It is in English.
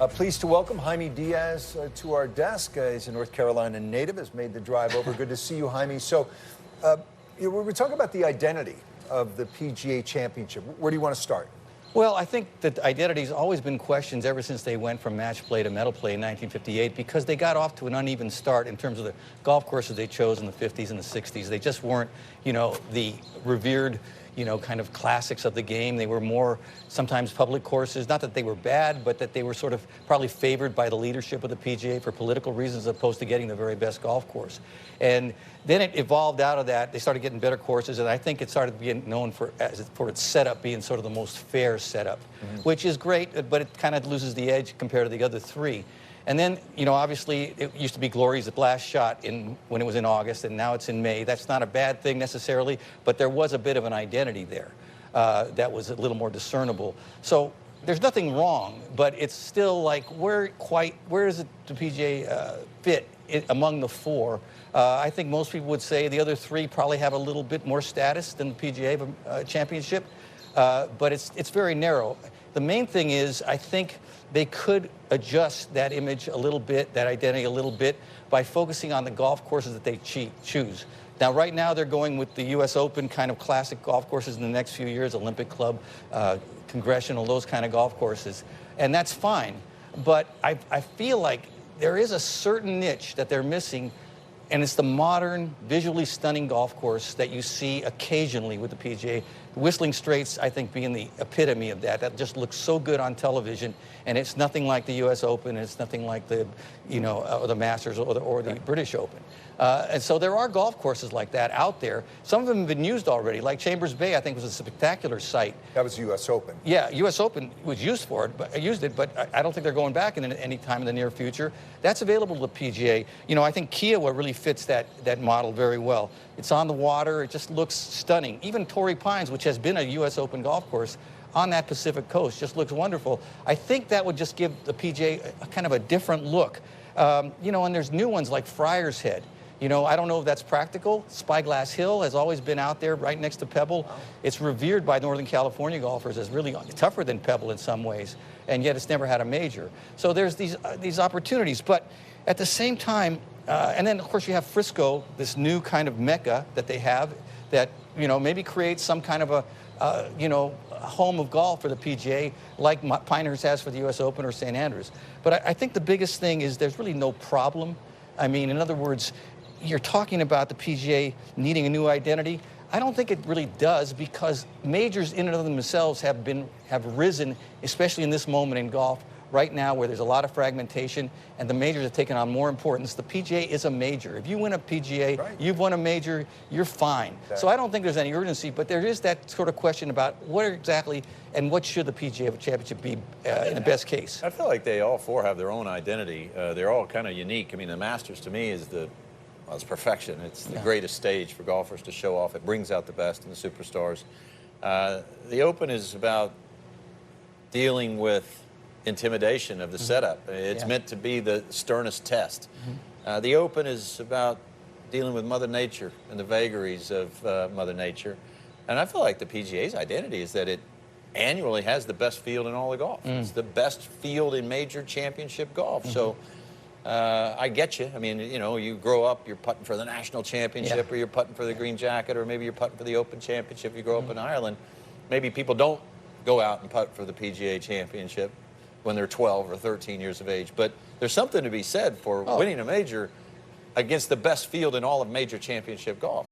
Pleased to welcome Jaime Diaz to our desk. He's a North Carolina native, has made the drive over. Good to see you, Jaime. So we're talking about the identity of the PGA Championship. Where do you want to start? Well, I think that identity's always been questions ever since they went from match play to medal play in 1958 because they got off to an uneven start in terms of the golf courses they chose in the 50s and the 60s. They just weren't, the revered, kind of classics of the game. They were more sometimes public courses. Not that they were bad, but that they were sort of probably favored by the leadership of the PGA for political reasons as opposed to getting the very best golf course. And then it evolved out of that. They started getting better courses, and I think it started being known for its setup being sort of the most fair setup, which is great, but it kind of loses the edge compared to the other three. And then, obviously, it used to be Glory's last shot when it was in August, and now it's in May. That's not a bad thing necessarily, but there was a bit of an identity there that was a little more discernible. So there's nothing wrong, but it's still like, where does the PGA fit among the four? I think most people would say the other three probably have a little bit more status than the PGA Championship, but it's very narrow. The main thing is, I think they could adjust that image a little bit, that identity a little bit, by focusing on the golf courses that they choose. Now, right now, they're going with the U.S. Open kind of classic golf courses in the next few years, Olympic Club, Congressional, those kind of golf courses. And that's fine. But I feel like there is a certain niche that they're missing, and it's the modern, visually stunning golf course that you see occasionally with the PGA. The Whistling Straits, I think, being the epitome of that. That just looks so good on television, and it's nothing like the U.S. Open, and it's nothing like the, or the Masters or the British Open. And so there are golf courses like that out there. Some of them have been used already, like Chambers Bay, I think, was a spectacular site. That was U.S. Open. Yeah, U.S. Open was used for it, but I don't think they're going back in any time in the near future. That's available to the PGA. I think Quail really fits that model very well. It's on the water. It just looks stunning. Even Torrey Pines, which has been a U.S. Open golf course on that Pacific coast, just looks wonderful. I think that would just give the PGA a kind of a different look. And there's new ones like Friar's Head. I don't know if that's practical. Spyglass Hill has always been out there right next to Pebble. It's revered by Northern California golfers as really tougher than Pebble in some ways, and yet it's never had a major. So there's these opportunities. But at the same time, and then, of course, you have Frisco, this new kind of mecca that they have that, maybe creates some kind of a home of golf for the PGA like Pinehurst has for the U.S. Open or St. Andrews. But I think the biggest thing is there's really no problem. I mean, in other words, you're talking about the PGA needing a new identity. I don't think it really does, because majors in and of themselves have risen, especially in this moment in golf right now where there's a lot of fragmentation and the majors have taken on more importance. The PGA is a major. If you win a PGA, right, you've won a major, you're fine. Exactly. So I don't think there's any urgency, but there is that sort of question about what exactly and what should the PGA Championship be in the best case. I feel like they all four have their own identity. They're all kind of unique. I mean, the Masters to me is it's perfection. It's the greatest stage for golfers to show off. It brings out the best in the superstars. The Open is about dealing with intimidation of the setup. It's meant to be the sternest test. The Open is about dealing with Mother Nature and the vagaries of Mother Nature. And I feel like the PGA's identity is that it annually has the best field in all of golf. It's the best field in major championship golf. So I get you. I mean, you grow up, you're putting for the national championship, or you're putting for the green jacket, or maybe you're putting for the Open Championship. You grow up in Ireland. Maybe people don't go out and putt for the PGA Championship when they're 12 or 13 years of age. But there's something to be said for winning a major against the best field in all of major championship golf.